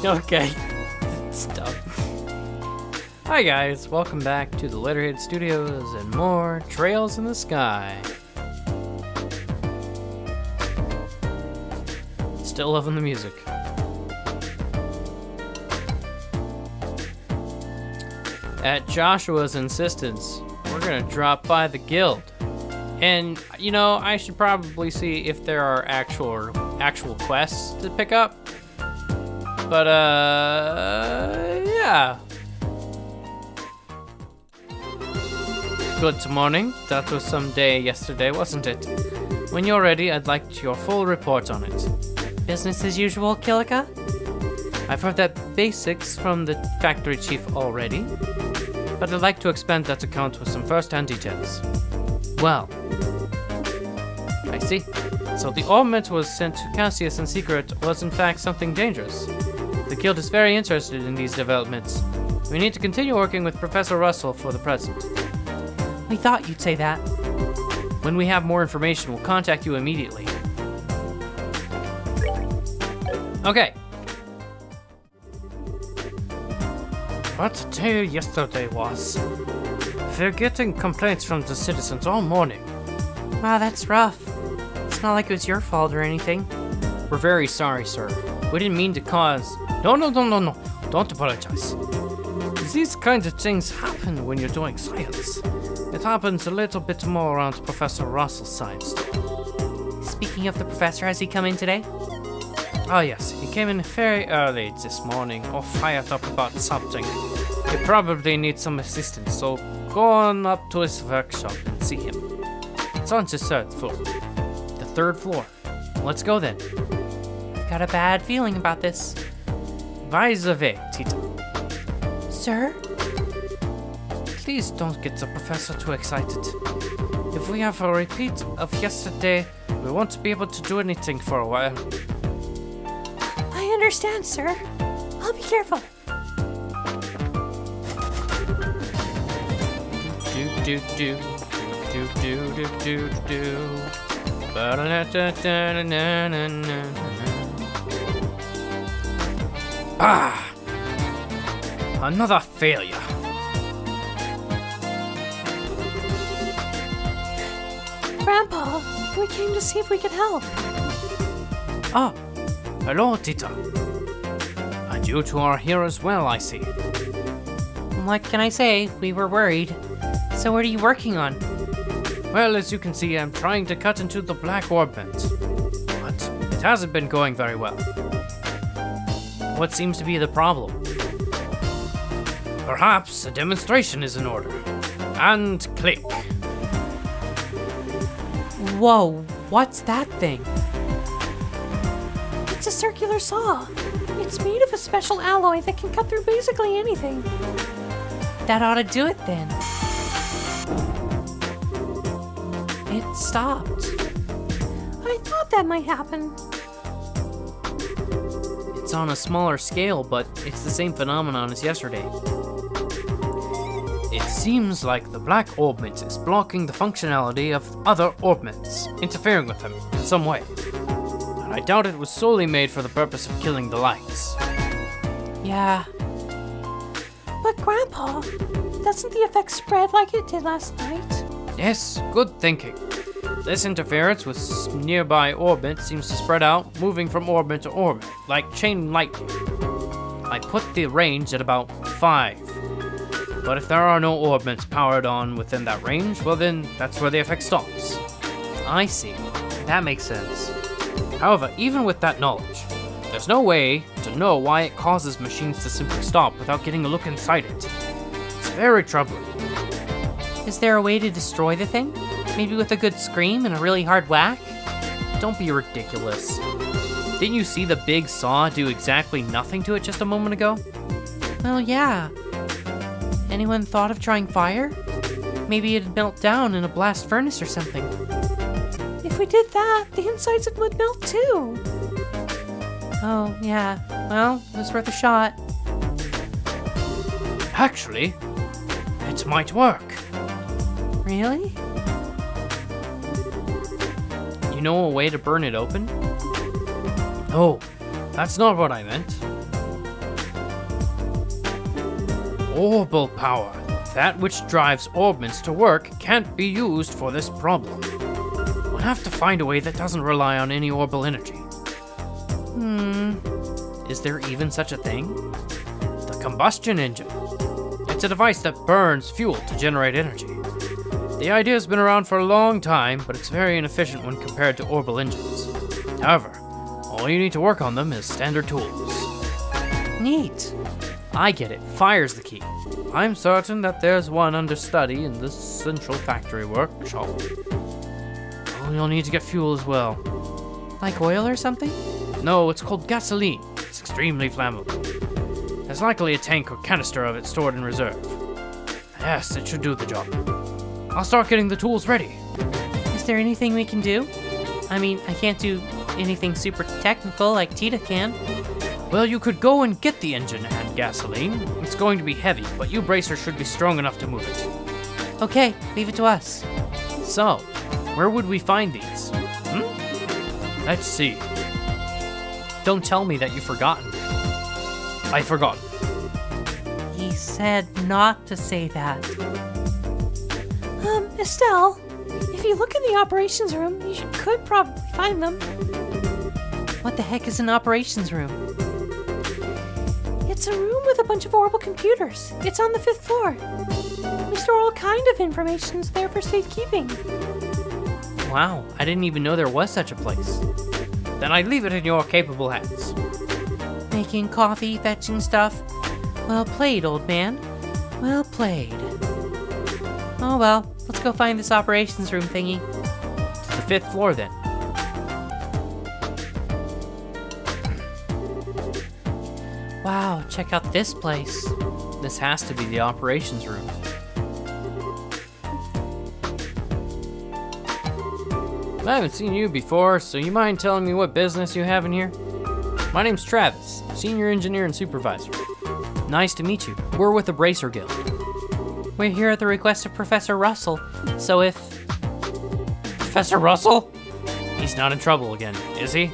Okay. Stop. Hi guys, welcome back to the Letterhead Studios and more Trails in the Sky. Still loving the music. At Joshua's insistence, we're gonna drop by the guild. And, you know, I should probably see if there are actual quests to pick up. But, yeah. Good morning. That was some day yesterday, wasn't it? When you're ready, I'd like your full report on it. Business as usual, Kilika? I've heard that basics from the factory chief already, but I'd like to expand that account with some first-hand details. Well, I see. So the ornament was sent to Cassius in secret was in fact something dangerous. The guild is very interested in these developments. We need to continue working with Professor Russell for the present. We thought you'd say that. When we have more information, we'll contact you immediately. Okay. What a day yesterday was. We're getting complaints from the citizens all morning. Wow, that's rough. It's not like it was your fault or anything. We're very sorry, sir. We didn't mean to cause... No. Don't apologize. These kinds of things happen when you're doing science. It happens a little bit more around Professor Russell's side. Speaking of the professor, has he come in today? Oh yes, he came in very early this morning, all fired up about something. He probably needs some assistance, so go on up to his workshop and see him. It's on the third floor. The third floor. Let's go then. I've got a bad feeling about this. By the way, Tita. Sir? Please don't get the professor too excited. If we have a repeat of yesterday, we won't be able to do anything for a while. I understand, sir. I'll be careful. Ah! Another failure. Grandpa, we came to see if we could help. Ah, hello, Tita. And you two are here as well, I see. What can I say? We were worried. So what are you working on? Well, as you can see, I'm trying to cut into the black orbit. But it hasn't been going very well. What seems to be the problem? Perhaps a demonstration is in order. And click. Whoa, what's that thing? It's a circular saw. It's made of a special alloy that can cut through basically anything. That ought to do it then. It stopped. I thought that might happen. It's on a smaller scale, but it's the same phenomenon as yesterday. It seems like the black orbment is blocking the functionality of other orbments, interfering with them in some way. And I doubt it was solely made for the purpose of killing the lights. Yeah. But Grandpa, doesn't the effect spread like it did last night? Yes, good thinking. This interference with nearby orbit seems to spread out, moving from orbit to orbit, like chain lightning. I put the range at about 5. But if there are no orbits powered on within that range, well then, that's where the effect stops. I see. That makes sense. However, even with that knowledge, there's no way to know why it causes machines to simply stop without getting a look inside it. It's very troubling. Is there a way to destroy the thing? Maybe with a good scream and a really hard whack? Don't be ridiculous. Didn't you see the big saw do exactly nothing to it just a moment ago? Well, yeah. Anyone thought of trying fire? Maybe it'd melt down in a blast furnace or something. If we did that, the insides would melt too. Oh, yeah. Well, it was worth a shot. Actually, it might work. Really? You know a way to burn it open? Oh, that's not what I meant. Orbital power. That which drives orbments to work can't be used for this problem. We'll have to find a way that doesn't rely on any orbital energy. Is there even such a thing? The combustion engine. It's a device that burns fuel to generate energy. The idea has been around for a long time, but it's very inefficient when compared to orbital engines. However, all you need to work on them is standard tools. Neat. I get it. Fire's the key. I'm certain that there's one under study in this central factory workshop. Oh, you'll need to get fuel as well. Like oil or something? No, it's called gasoline. It's extremely flammable. There's likely a tank or canister of it stored in reserve. Yes, it should do the job. I'll start getting the tools ready. Is there anything we can do? I mean, I can't do anything super technical like Tita can. Well, you could go and get the engine and gasoline. It's going to be heavy, but you bracers should be strong enough to move it. Okay, leave it to us. So, where would we find these? Let's see. Don't tell me that you've forgotten. I've forgotten. He said not to say that. Estelle, if you look in the operations room, you could probably find them. What the heck is an operations room? It's a room with a bunch of orbital computers. It's on the 5th floor. We store all kind of information there for safekeeping. Wow, I didn't even know there was such a place. Then I leave it in your capable hands. Making coffee, fetching stuff. Well played, old man. Well played. Oh well, let's go find this operations room thingy. To the 5th floor then. Wow, check out this place. This has to be the operations room. I haven't seen you before, so you mind telling me what business you have in here? My name's Travis, Senior Engineer and Supervisor. Nice to meet you. We're with the Bracer Guild. We're here at the request of Professor Russell, so if... Professor Russell? He's not in trouble again, is he?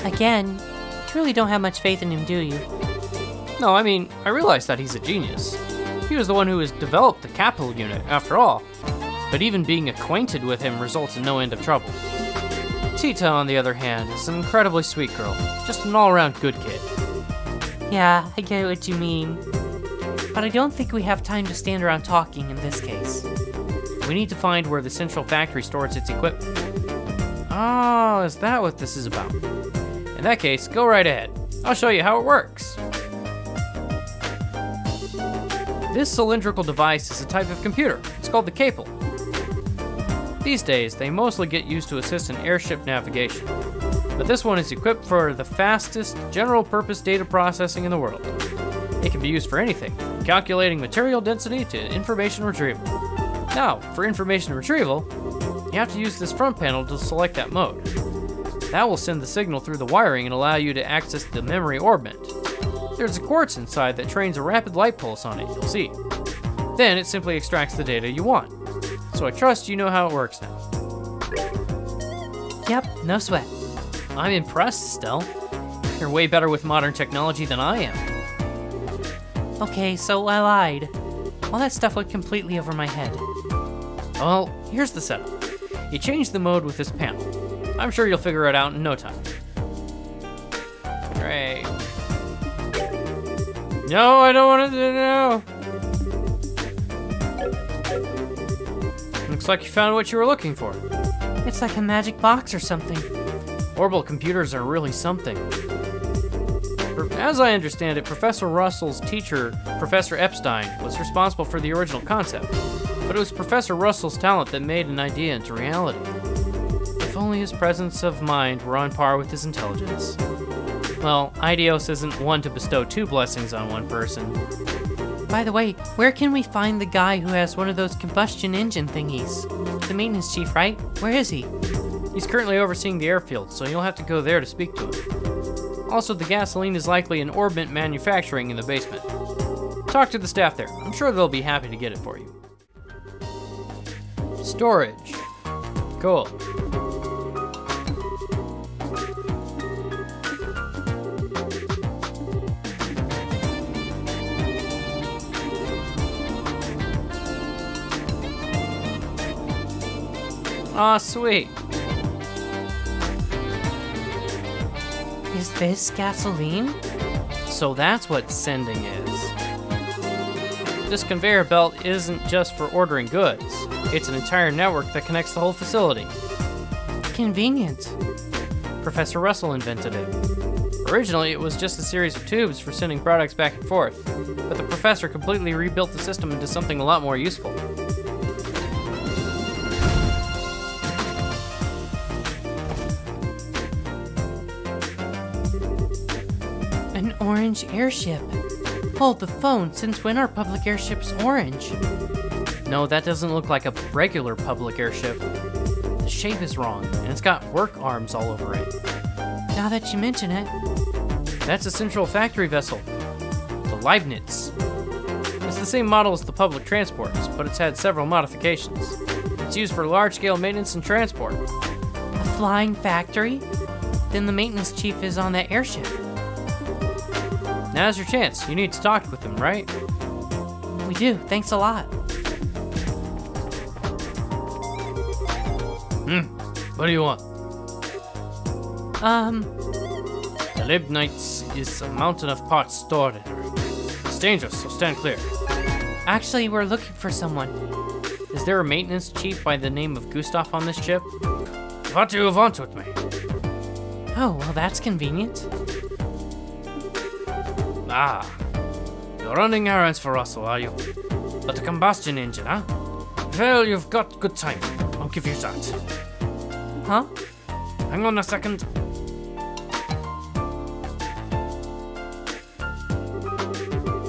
Again, you truly don't have much faith in him, do you? No, I mean, I realize that he's a genius. He was the one who has developed the capital unit, after all. But even being acquainted with him results in no end of trouble. Tita, on the other hand, is an incredibly sweet girl. Just an all-around good kid. Yeah, I get what you mean. But I don't think we have time to stand around talking in this case. We need to find where the central factory stores its equipment. Oh, is that what this is about? In that case, go right ahead. I'll show you how it works. This cylindrical device is a type of computer. It's called the Capel. These days, they mostly get used to assist in airship navigation. But this one is equipped for the fastest, general-purpose data processing in the world. It can be used for anything, from calculating material density to information retrieval. Now, for information retrieval, you have to use this front panel to select that mode. That will send the signal through the wiring and allow you to access the memory orbment. There's a quartz inside that trains a rapid light pulse on it, you'll see. Then it simply extracts the data you want. So I trust you know how it works now. Yep, no sweat. I'm impressed, Estelle. You're way better with modern technology than I am. Okay, so I lied. All that stuff went completely over my head. Well, here's the setup. You change the mode with this panel. I'm sure you'll figure it out in no time. Great. No, I don't want to know. Looks like you found what you were looking for. It's like a magic box or something. Orbital computers are really something. As I understand it, Professor Russell's teacher, Professor Epstein, was responsible for the original concept. But it was Professor Russell's talent that made an idea into reality. If only his presence of mind were on par with his intelligence. Well, Ideos isn't one to bestow two blessings on one person. By the way, where can we find the guy who has one of those combustion engine thingies? The maintenance chief, right? Where is he? He's currently overseeing the airfield, so you'll have to go there to speak to him. Also, the gasoline is likely in Orbment Manufacturing in the basement. Talk to the staff there. I'm sure they'll be happy to get it for you. Storage. Cool. Aw, sweet. Is this gasoline? So that's what sending is. This conveyor belt isn't just for ordering goods. It's an entire network that connects the whole facility. Convenient. Professor Russell invented it. Originally, it was just a series of tubes for sending products back and forth, but the professor completely rebuilt the system into something a lot more useful. An orange airship. Hold the phone, since when are public airships orange? No, that doesn't look like a regular public airship. The shape is wrong, and it's got work arms all over it. Now that you mention it, That's a central factory vessel, the Leibniz. It's the same model as the public transports, but it's had several modifications. It's used for large-scale maintenance and transport. a flying factory? Then the maintenance chief is on that airship. Now's your chance. You need to talk with him, right? We do, thanks a lot. What do you want? The Leibniz is a mountain of parts stored in her. It's dangerous, so stand clear. Actually, we're looking for someone. Is there a maintenance chief by the name of Gustav on this ship? What do you want with me? Oh, well, that's convenient. Ah, you're running errands for Russell, are you? But the combustion engine, huh? Well, you've got good time. I'll give you that. Huh? Hang on a second.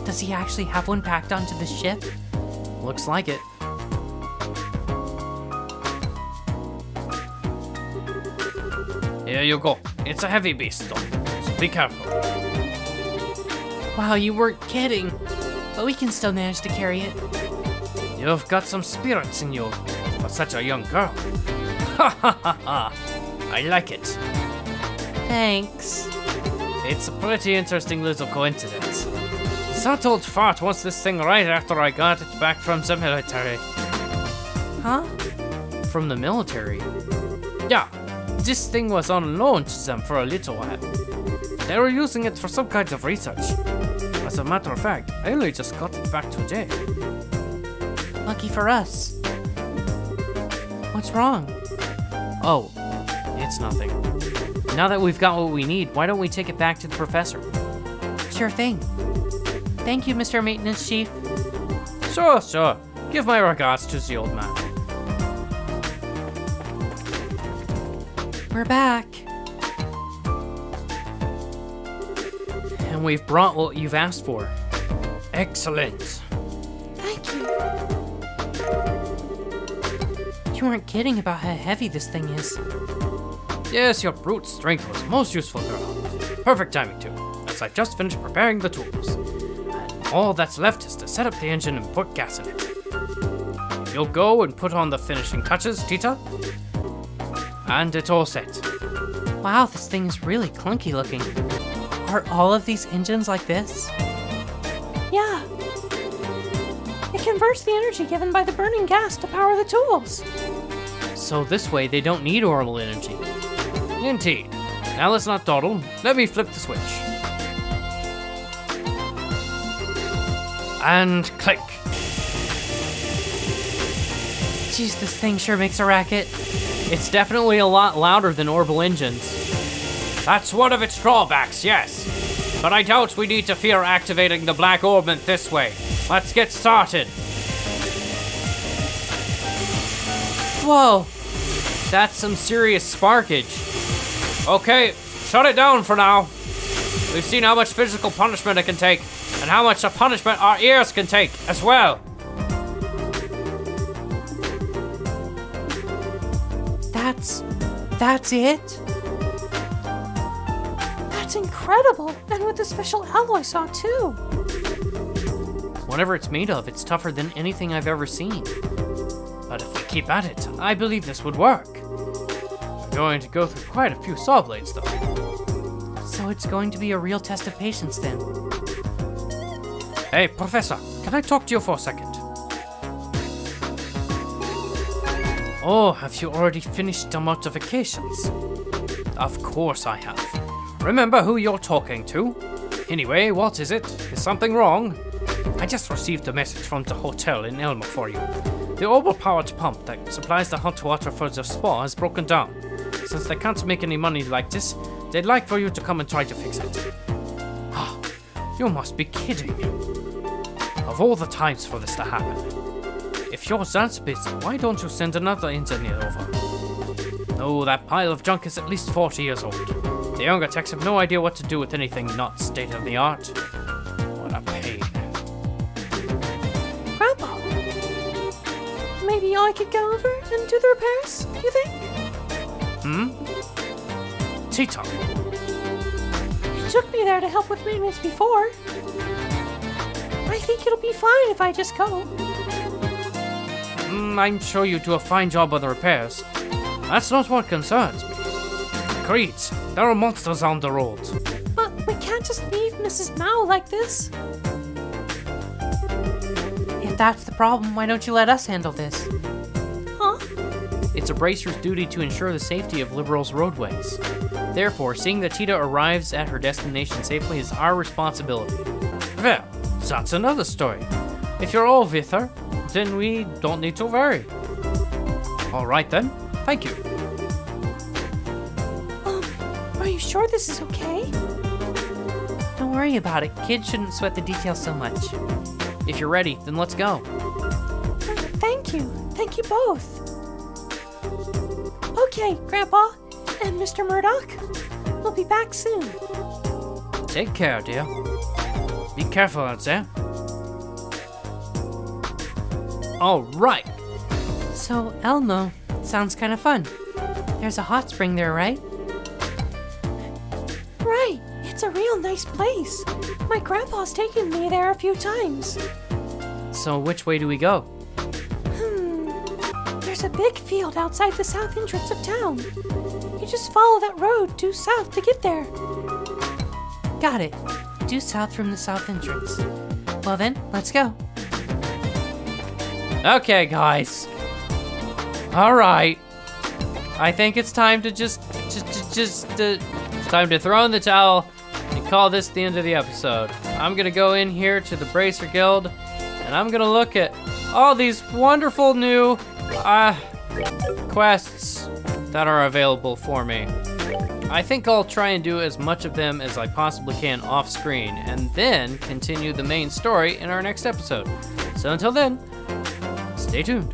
Does he actually have one packed onto the ship? Looks like it. Here you go. It's a heavy beast, though, so be careful. Wow, you weren't kidding. But we can still manage to carry it. You've got some spirits in you for such a young girl. Ha ha ha ha! I like it. Thanks. It's a pretty interesting little coincidence. That old fart wants this thing right after I got it back from the military. Huh? From the military? Yeah, this thing was on loan to them for a little while. They were using it for some kind of research. As a matter of fact, I only just got it back today. Lucky for us. What's wrong? Oh, it's nothing. Now that we've got what we need, why don't we take it back to the professor? Sure thing. Thank you, Mr. Maintenance Chief. Sure. Give my regards to the old man. We're back. And we've brought what you've asked for. Excellent. Thank you. You weren't kidding about how heavy this thing is. Yes, your brute strength was most useful, girl. Perfect timing, too, as I just finished preparing the tools. And all that's left is to set up the engine and put gas in it. You'll go and put on the finishing touches, Tita. And it's all set. Wow, this thing is really clunky looking. Are all of these engines like this? Yeah. It converts the energy given by the burning gas to power the tools. So this way, they don't need orbital energy. Indeed. Now let's not dawdle. Let me flip the switch. And click. Jeez, this thing sure makes a racket. It's definitely a lot louder than orbital engines. That's one of its drawbacks, yes. But I doubt we need to fear activating the black orbment this way. Let's get started. Whoa. That's some serious sparkage. Okay, shut it down for now. We've seen how much physical punishment it can take, and how much of punishment our ears can take as well. That's it? That's incredible, and with the special alloy saw too. Whatever it's made of, it's tougher than anything I've ever seen. But if we keep at it, I believe this would work. We're going to go through quite a few saw blades, though. So it's going to be a real test of patience then. Hey, Professor, can I talk to you for a second? Oh, have you already finished the modifications? Of course I have. Remember who you're talking to? Anyway, what is it? Is something wrong? I just received a message from the hotel in Elma for you. The overpowered pump that supplies the hot water for the spa has broken down. Since they can't make any money like this, they'd like for you to come and try to fix it. Ah, you must be kidding. Of all the times for this to happen. If you're that busy, why don't you send another engineer over? Oh, that pile of junk is at least 40 years old. The younger techs have no idea what to do with anything not state-of-the-art. What a pain. Grandpa, maybe I could go over and do the repairs, you think? Tita, You took me there to help with maintenance before. I think it'll be fine if I just go. I'm sure you do a fine job on the repairs. That's not what concerns me. Agreed, there are monsters on the road. But we can't just leave Mrs. Mao like this. If that's the problem, why don't you let us handle this? Huh? It's a bracer's duty to ensure the safety of Liberal's roadways. Therefore, seeing that Tita arrives at her destination safely is our responsibility. Well, that's another story. If you're all with her, then we don't need to worry. All right then, thank you. Are you sure this is okay? Don't worry about it. Kids shouldn't sweat the details so much. If you're ready, then let's go. Thank you. Thank you both. Okay, Grandpa and Mr. Murdoch. We'll be back soon. Take care, dear. Be careful out there. All right. So, Elmo, sounds kind of fun. There's a hot spring there, right? Right. It's a real nice place. My grandpa's taken me there a few times. So which way do we go? There's a big field outside the south entrance of town. You just follow that road due south to get there. Got it. Due south from the south entrance. Well then, let's go. Okay, guys. All right. I think it's time to it's time to throw in the towel and call this the end of the episode. I'm gonna go in here to the Bracer Guild, and I'm gonna look at all these wonderful new quests that are available for me. I think I'll try and do as much of them as I possibly can off screen, and then continue the main story in our next episode. So until then, stay tuned.